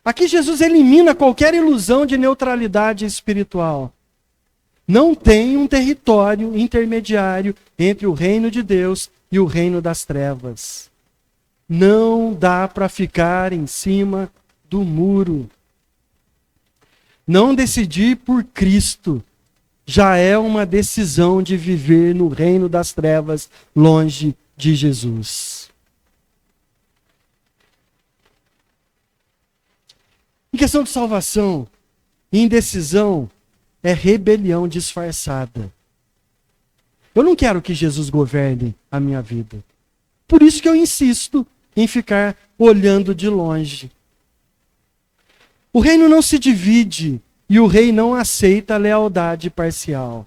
[SPEAKER 1] Aqui Jesus elimina qualquer ilusão de neutralidade espiritual. Não tem um território intermediário entre o reino de Deus e o reino das trevas. Não dá para ficar em cima do muro. Não decidir por Cristo já é uma decisão de viver no reino das trevas, longe de Jesus. Em questão de salvação, indecisão é rebelião disfarçada. Eu não quero que Jesus governe a minha vida. Por isso que eu insisto em ficar olhando de longe. O reino não se divide e o rei não aceita a lealdade parcial.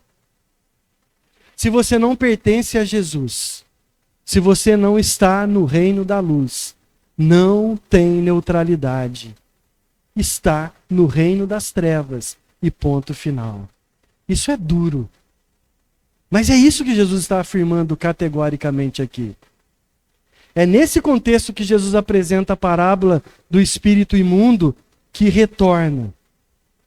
[SPEAKER 1] Se você não pertence a Jesus, se você não está no reino da luz, não tem neutralidade. Está no reino das trevas e ponto final. Isso é duro. Mas é isso que Jesus está afirmando categoricamente aqui. É nesse contexto que Jesus apresenta a parábola do espírito imundo que retorna.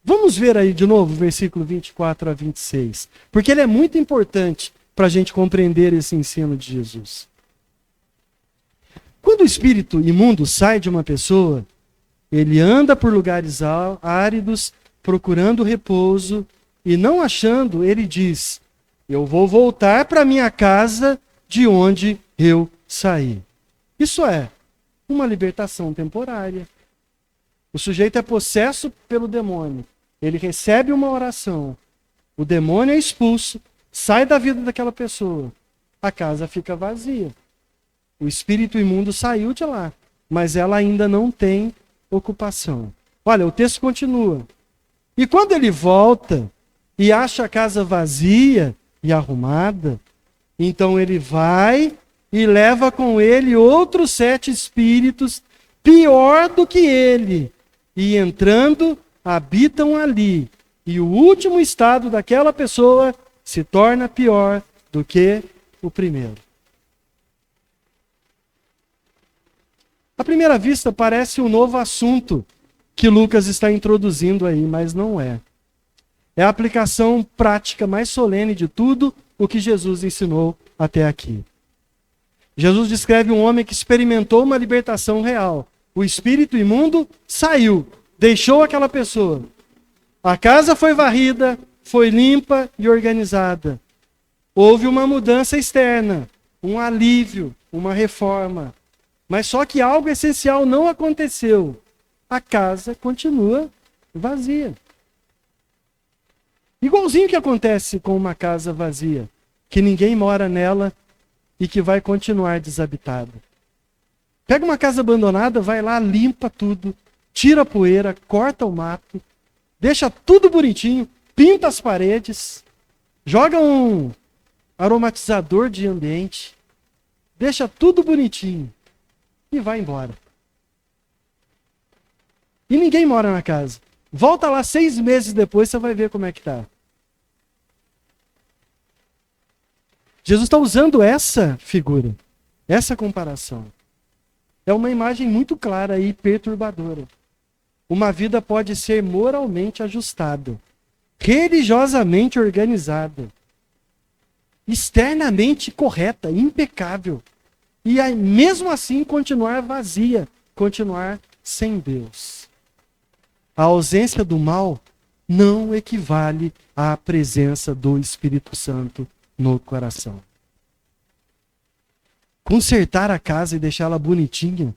[SPEAKER 1] Vamos ver aí de novo o versículo 24 a 26. Porque ele é muito importante para a gente compreender esse ensino de Jesus. Quando o espírito imundo sai de uma pessoa, ele anda por lugares áridos, procurando repouso, e não achando, ele diz: eu vou voltar para minha casa de onde eu saí. Isso é uma libertação temporária. O sujeito é possesso pelo demônio. Ele recebe uma oração. O demônio é expulso, sai da vida daquela pessoa. A casa fica vazia. O espírito imundo saiu de lá, mas ela ainda não tem ocupação. Olha, o texto continua. E quando ele volta e acha a casa vazia e arrumada, então ele vai e leva com ele outros 7 espíritos pior do que ele. E entrando, habitam ali. E o último estado daquela pessoa se torna pior do que o primeiro. À primeira vista, parece um novo assunto que Lucas está introduzindo aí, mas não é. É a aplicação prática mais solene de tudo o que Jesus ensinou até aqui. Jesus descreve um homem que experimentou uma libertação real. O espírito imundo saiu, deixou aquela pessoa. A casa foi varrida, foi limpa e organizada. Houve uma mudança externa, um alívio, uma reforma. Mas só que algo essencial não aconteceu. A casa continua vazia. Igualzinho que acontece com uma casa vazia, que ninguém mora nela e que vai continuar desabitada. Pega uma casa abandonada, vai lá, limpa tudo, tira a poeira, corta o mato, deixa tudo bonitinho, pinta as paredes, joga um aromatizador de ambiente, deixa tudo bonitinho e vai embora. E ninguém mora na casa. Volta lá 6 meses depois, você vai ver como é que está. Jesus está usando essa figura, essa comparação. É uma imagem muito clara e perturbadora. Uma vida pode ser moralmente ajustada, religiosamente organizada, externamente correta, impecável, e aí, mesmo assim continuar vazia, continuar sem Deus. A ausência do mal não equivale à presença do Espírito Santo no coração. Consertar a casa e deixá-la bonitinha,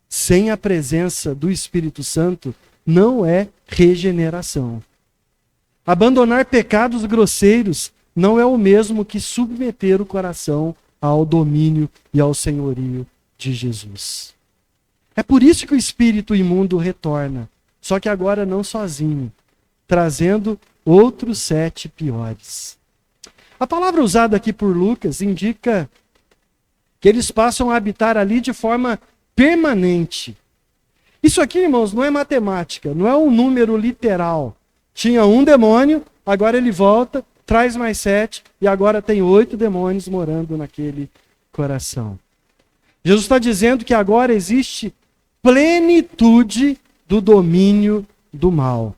[SPEAKER 1] sem a presença do Espírito Santo, não é regeneração. Abandonar pecados grosseiros não é o mesmo que submeter o coração ao domínio e ao senhorio de Jesus. É por isso que o espírito imundo retorna, só que agora não sozinho, trazendo outros 7 piores. A palavra usada aqui por Lucas indica que eles passam a habitar ali de forma permanente. Isso aqui, irmãos, não é matemática, não é um número literal. Tinha um demônio, agora ele volta, traz mais 7, e agora tem 8 demônios morando naquele coração. Jesus está dizendo que agora existe plenitude do domínio do mal.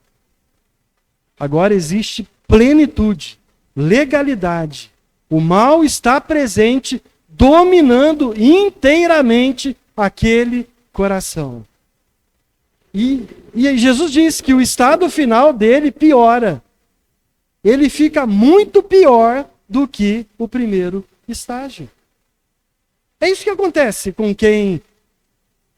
[SPEAKER 1] Agora existe plenitude, legalidade. O mal está presente, dominando inteiramente aquele coração. E Jesus diz que o estado final dele piora. Ele fica muito pior do que o primeiro estágio. É isso que acontece com quem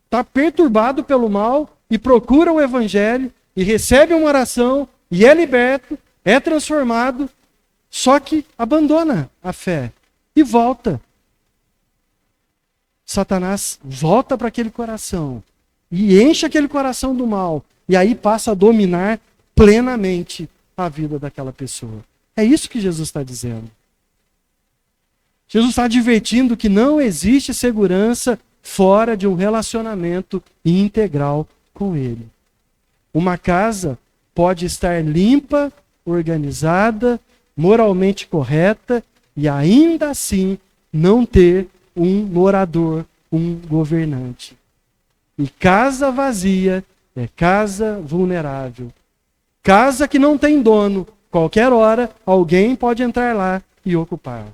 [SPEAKER 1] está perturbado pelo mal e procura o evangelho e recebe uma oração e é liberto, é transformado, só que abandona a fé e volta. Satanás volta para aquele coração e enche aquele coração do mal e aí passa a dominar plenamente a vida daquela pessoa. É isso que Jesus está dizendo. Jesus está advertindo que não existe segurança fora de um relacionamento integral com Ele. Uma casa pode estar limpa, organizada, moralmente correta e ainda assim não ter um morador, um governante. E casa vazia é casa vulnerável. Casa que não tem dono, qualquer hora alguém pode entrar lá e ocupar.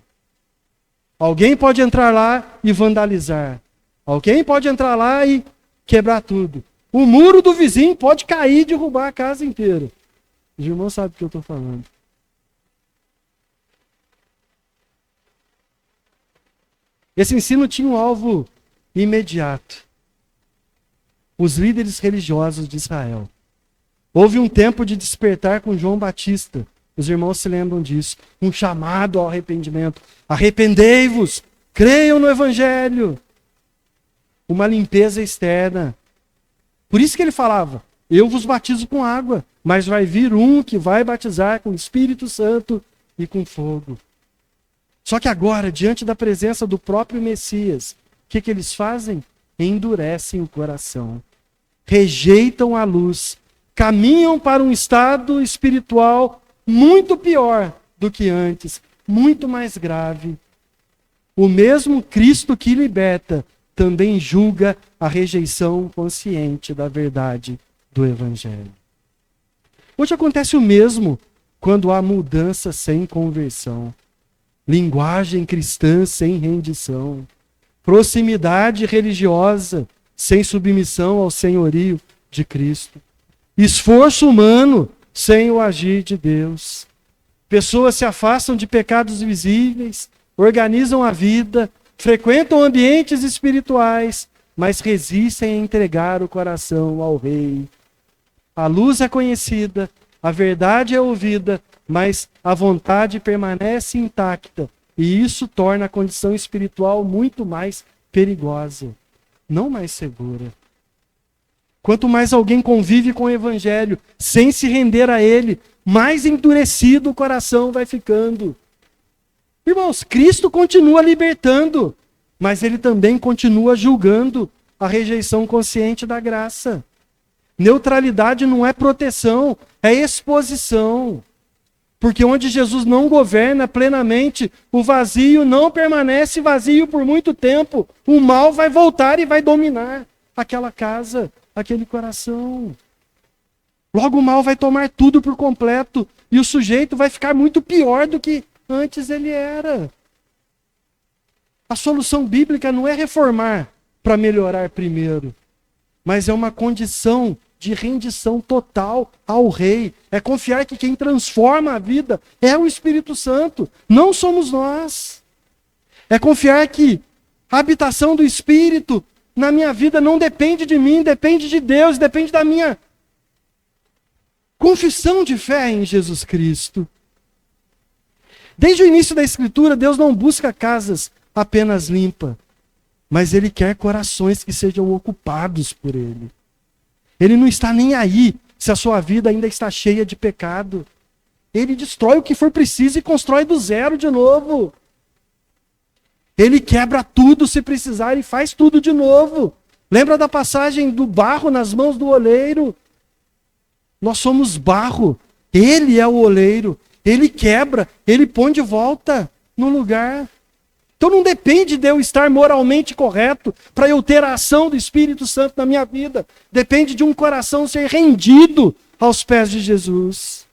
[SPEAKER 1] Alguém pode entrar lá e vandalizar. Alguém pode entrar lá e quebrar tudo. O muro do vizinho pode cair e derrubar a casa inteira. Os irmãos sabem do que eu estou falando. Esse ensino tinha um alvo imediato. Os líderes religiosos de Israel. Houve um tempo de despertar com João Batista. Os irmãos se lembram disso. Um chamado ao arrependimento. Arrependei-vos, creiam no Evangelho. Uma limpeza externa. Por isso que ele falava, eu vos batizo com água, mas vai vir um que vai batizar com o Espírito Santo e com fogo. Só que agora, diante da presença do próprio Messias, o que eles fazem? Endurecem o coração. Rejeitam a luz. Caminham para um estado espiritual muito pior do que antes, muito mais grave. O mesmo Cristo que liberta também julga a rejeição consciente da verdade do Evangelho. Hoje acontece o mesmo quando há mudança sem conversão, linguagem cristã sem rendição, proximidade religiosa sem submissão ao senhorio de Cristo, esforço humano sem o agir de Deus. Pessoas se afastam de pecados visíveis, organizam a vida, frequentam ambientes espirituais, mas resistem a entregar o coração ao Rei. A luz é conhecida, a verdade é ouvida, mas a vontade permanece intacta, e isso torna a condição espiritual muito mais perigosa, não mais segura. Quanto mais alguém convive com o Evangelho, sem se render a ele, mais endurecido o coração vai ficando. Irmãos, Cristo continua libertando, mas ele também continua julgando a rejeição consciente da graça. Neutralidade não é proteção, é exposição. Porque onde Jesus não governa plenamente, o vazio não permanece vazio por muito tempo. O mal vai voltar e vai dominar aquela casa, aquele coração. Logo o mal vai tomar tudo por completo e o sujeito vai ficar muito pior do que antes ele era. A solução bíblica não é reformar para melhorar primeiro, mas é uma condição de rendição total ao Rei. É confiar que quem transforma a vida é o Espírito Santo, não somos nós. É confiar que a habitação do Espírito na minha vida não depende de mim, depende de Deus, depende da minha confissão de fé em Jesus Cristo. Desde o início da Escritura, Deus não busca casas apenas limpas, mas Ele quer corações que sejam ocupados por Ele. Ele não está nem aí se a sua vida ainda está cheia de pecado. Ele destrói o que for preciso e constrói do zero de novo. Ele quebra tudo se precisar e faz tudo de novo. Lembra da passagem do barro nas mãos do oleiro? Nós somos barro, Ele é o oleiro. Ele quebra, Ele põe de volta no lugar. Então não depende de eu estar moralmente correto para eu ter a ação do Espírito Santo na minha vida. Depende de um coração ser rendido aos pés de Jesus.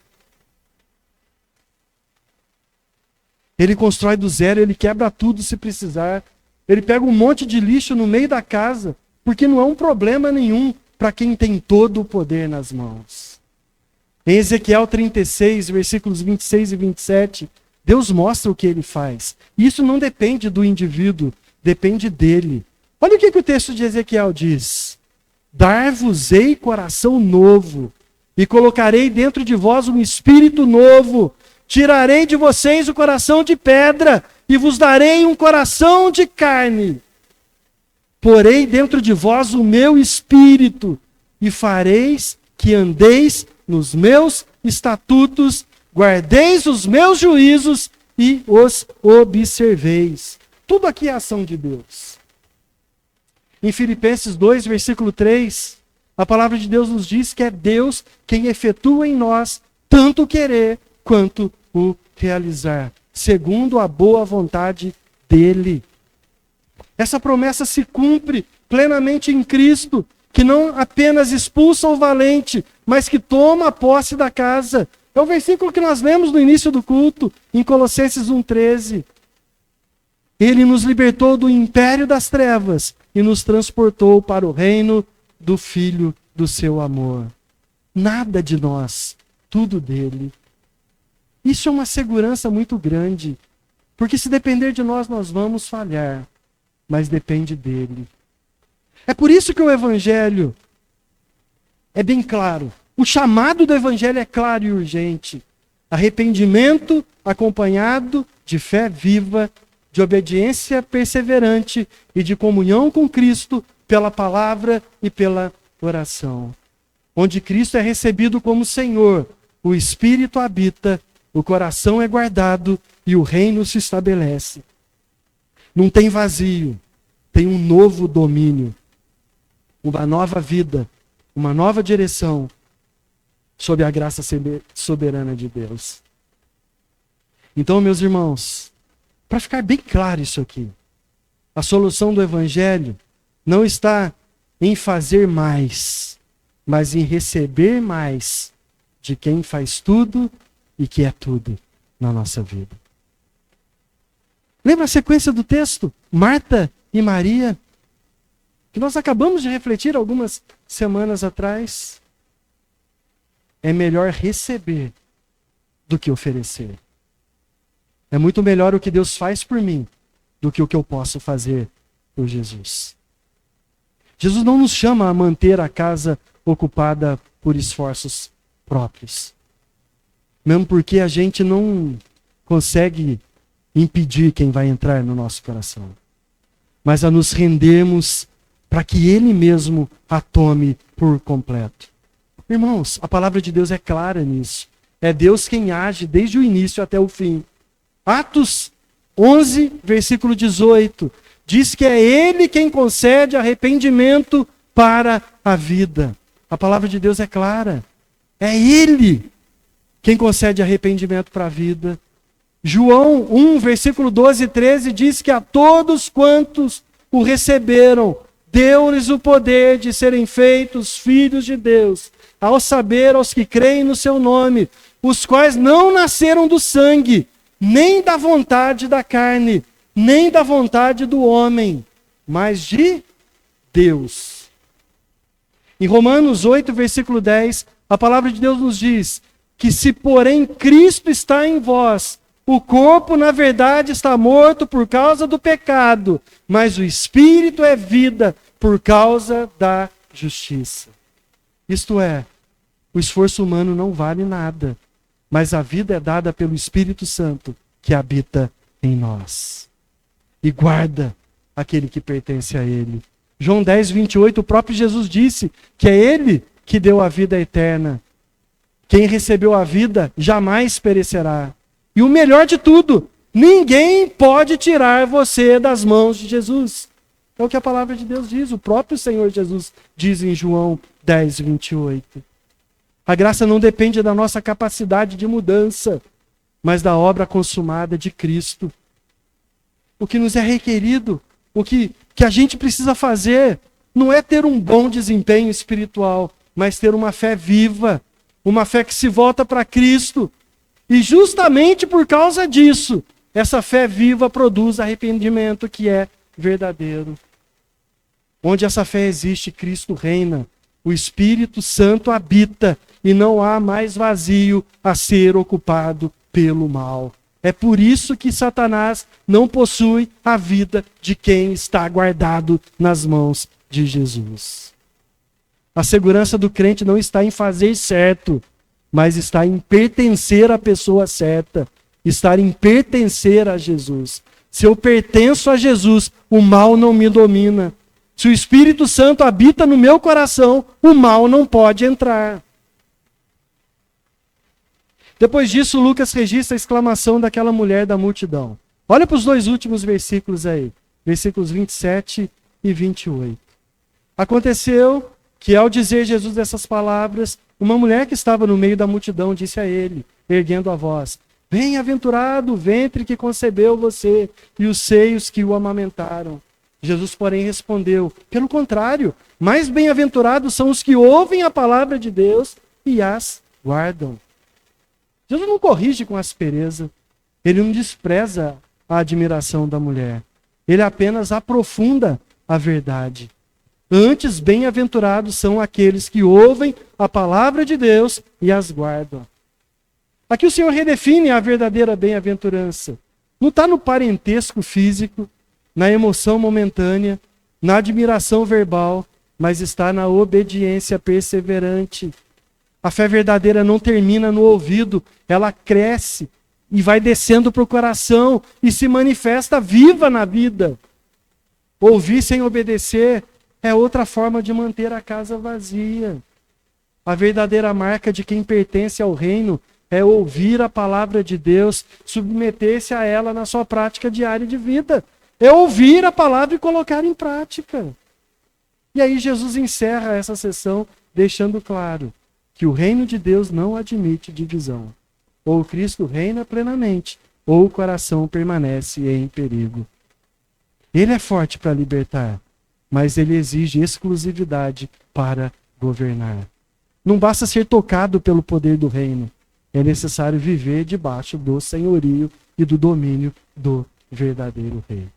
[SPEAKER 1] Ele constrói do zero, ele quebra tudo se precisar. Ele pega um monte de lixo no meio da casa, porque não é um problema nenhum para quem tem todo o poder nas mãos. Em Ezequiel 36, versículos 26 e 27, Deus mostra o que ele faz. Isso não depende do indivíduo, depende dele. Olha o que o texto de Ezequiel diz. Dar-vos-ei coração novo, e colocarei dentro de vós um espírito novo. Tirarei de vocês o coração de pedra, e vos darei um coração de carne. Porei dentro de vós o meu espírito, e fareis que andeis nos meus estatutos, guardeis os meus juízos e os observeis. Tudo aqui é ação de Deus. Em Filipenses 2, versículo 3, a palavra de Deus nos diz que é Deus quem efetua em nós tanto o querer quanto o realizar, segundo a boa vontade dele. Essa promessa se cumpre plenamente em Cristo, que não apenas expulsa o valente, mas que toma a posse da casa. É o versículo que nós lemos no início do culto, em Colossenses 1,13. Ele nos libertou do império das trevas e nos transportou para o reino do Filho do seu amor. Nada de nós, tudo dele. Isso é uma segurança muito grande, porque se depender de nós, nós vamos falhar, mas depende dele. É por isso que o Evangelho é bem claro. O chamado do Evangelho é claro e urgente. Arrependimento acompanhado de fé viva, de obediência perseverante e de comunhão com Cristo pela palavra e pela oração. Onde Cristo é recebido como Senhor, o Espírito habita, o coração é guardado e o reino se estabelece. Não tem vazio, tem um novo domínio, uma nova vida, uma nova direção, sob a graça soberana de Deus. Então, meus irmãos, para ficar bem claro isso aqui, a solução do Evangelho não está em fazer mais, mas em receber mais de quem faz tudo e que é tudo na nossa vida. Lembra a sequência do texto? Marta e Maria, que nós acabamos de refletir algumas semanas atrás. É melhor receber do que oferecer. É muito melhor o que Deus faz por mim do que o que eu posso fazer por Jesus. Jesus não nos chama a manter a casa ocupada por esforços próprios. Mesmo porque a gente não consegue impedir quem vai entrar no nosso coração. Mas a nos rendermos para que Ele mesmo a tome por completo. Irmãos, a palavra de Deus é clara nisso. É Deus quem age desde o início até o fim. Atos 11, versículo 18, diz que é Ele quem concede arrependimento para a vida. A palavra de Deus é clara. É Ele quem concede arrependimento para a vida. João 1, versículo 12 e 13 diz que a todos quantos o receberam, deu-lhes o poder de serem feitos filhos de Deus, ao saber aos que creem no seu nome, os quais não nasceram do sangue, nem da vontade da carne, nem da vontade do homem, mas de Deus. Em Romanos 8, versículo 10, a palavra de Deus nos diz que se porém Cristo está em vós, o corpo na verdade está morto por causa do pecado, mas o espírito é vida por causa da justiça. Isto é, o esforço humano não vale nada, mas a vida é dada pelo Espírito Santo que habita em nós. E guarda aquele que pertence a Ele. João 10, 28, o próprio Jesus disse que é Ele que deu a vida eterna. Quem recebeu a vida jamais perecerá. E o melhor de tudo, ninguém pode tirar você das mãos de Jesus. É o que a palavra de Deus diz, o próprio Senhor Jesus diz em João 10, 28. A graça não depende da nossa capacidade de mudança, mas da obra consumada de Cristo. O que nos é requerido, o que a gente precisa fazer, não é ter um bom desempenho espiritual, mas ter uma fé viva, uma fé que se volta para Cristo. E justamente por causa disso, essa fé viva produz arrependimento que é verdadeiro. Onde essa fé existe, Cristo reina. O Espírito Santo habita e não há mais vazio a ser ocupado pelo mal. É por isso que Satanás não possui a vida de quem está guardado nas mãos de Jesus. A segurança do crente não está em fazer certo, mas está em pertencer à pessoa certa, estar em pertencer a Jesus. Se eu pertenço a Jesus, o mal não me domina. Se o Espírito Santo habita no meu coração, o mal não pode entrar. Depois disso, Lucas registra a exclamação daquela mulher da multidão. Olha para os dois últimos versículos aí, versículos 27 e 28. Aconteceu que, ao dizer Jesus essas palavras, uma mulher que estava no meio da multidão disse a ele, erguendo a voz: Bem-aventurado o ventre que concebeu você e os seios que o amamentaram. Jesus, porém, respondeu: Pelo contrário, mais bem-aventurados são os que ouvem a palavra de Deus e as guardam. Jesus não corrige com aspereza, ele não despreza a admiração da mulher, ele apenas aprofunda a verdade. Antes, bem-aventurados são aqueles que ouvem a palavra de Deus e as guardam. Aqui o Senhor redefine a verdadeira bem-aventurança. Não está no parentesco físico, na emoção momentânea, na admiração verbal, mas está na obediência perseverante. A fé verdadeira não termina no ouvido, ela cresce e vai descendo para o coração e se manifesta viva na vida. Ouvir sem obedecer é outra forma de manter a casa vazia. A verdadeira marca de quem pertence ao reino é ouvir a palavra de Deus, submeter-se a ela na sua prática diária de vida. É ouvir a palavra e colocar em prática. E aí Jesus encerra essa sessão deixando claro que o reino de Deus não admite divisão. Ou Cristo reina plenamente, ou o coração permanece em perigo. Ele é forte para libertar, mas ele exige exclusividade para governar. Não basta ser tocado pelo poder do reino. É necessário viver debaixo do senhorio e do domínio do verdadeiro rei.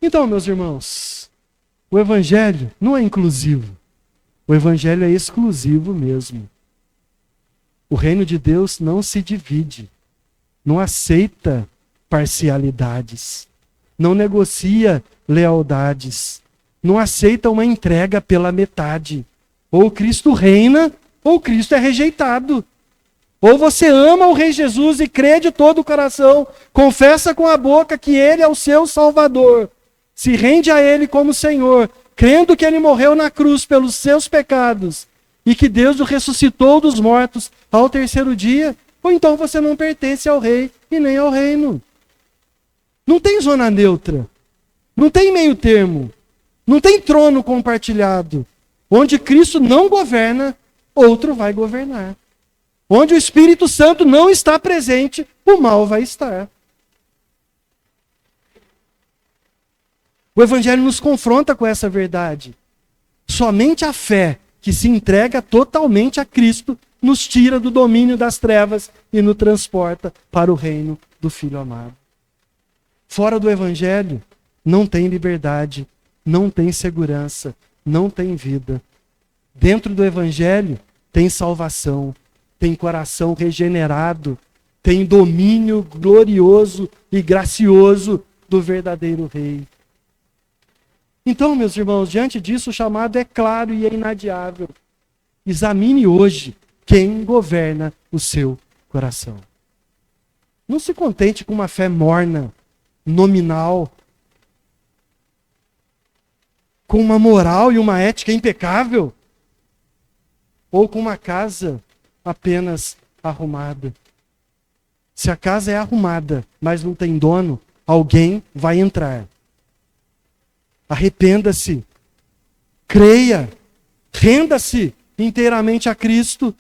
[SPEAKER 1] Então, meus irmãos, o evangelho não é inclusivo. O evangelho é exclusivo mesmo. O reino de Deus não se divide, não aceita parcialidades, não negocia lealdades, não aceita uma entrega pela metade. Ou Cristo reina, ou Cristo é rejeitado. Ou você ama o Rei Jesus e crê de todo o coração, confessa com a boca que Ele é o seu Salvador, se rende a Ele como Senhor, crendo que Ele morreu na cruz pelos seus pecados e que Deus o ressuscitou dos mortos ao terceiro dia, ou então você não pertence ao Rei e nem ao reino. Não tem zona neutra, não tem meio termo, não tem trono compartilhado. Onde Cristo não governa, outro vai governar. Onde o Espírito Santo não está presente, o mal vai estar. O Evangelho nos confronta com essa verdade. Somente a fé que se entrega totalmente a Cristo nos tira do domínio das trevas e nos transporta para o reino do Filho amado. Fora do Evangelho, não tem liberdade, não tem segurança, não tem vida. Dentro do Evangelho, tem salvação, tem coração regenerado, tem domínio glorioso e gracioso do verdadeiro Rei. Então, meus irmãos, diante disso, o chamado é claro e é inadiável. Examine hoje quem governa o seu coração. Não se contente com uma fé morna, nominal, com uma moral e uma ética impecável, ou com uma casa apenas arrumada. Se a casa é arrumada, mas não tem dono, alguém vai entrar. Arrependa-se, creia, renda-se inteiramente a Cristo,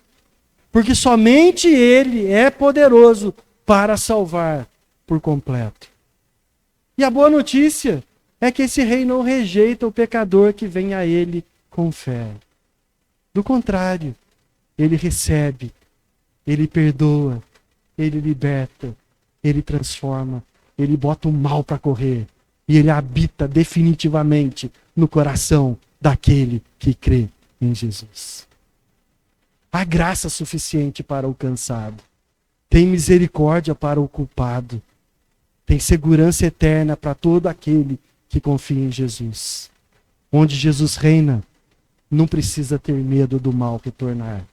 [SPEAKER 1] porque somente Ele é poderoso para salvar por completo. E a boa notícia é que esse rei não rejeita o pecador que vem a Ele com fé. Do contrário, Ele recebe, Ele perdoa, Ele liberta, Ele transforma, Ele bota o mal para correr. E Ele habita definitivamente no coração daquele que crê em Jesus. Há graça suficiente para o cansado. Tem misericórdia para o culpado. Tem segurança eterna para todo aquele que confia em Jesus. Onde Jesus reina, não precisa ter medo do mal retornar,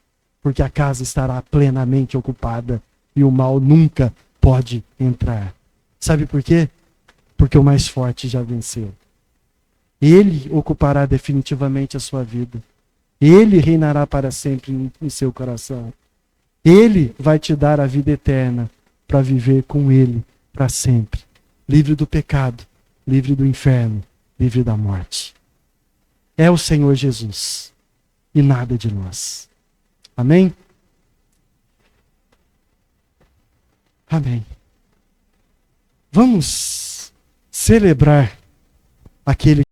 [SPEAKER 1] porque a casa estará plenamente ocupada e o mal nunca pode entrar. Sabe por quê? Porque o mais forte já venceu. Ele ocupará definitivamente a sua vida. Ele reinará para sempre em seu coração. Ele vai te dar a vida eterna para viver com Ele para sempre. Livre do pecado, livre do inferno, livre da morte. É o Senhor Jesus e nada de nós. Amém? Amém. Vamos celebrar aquele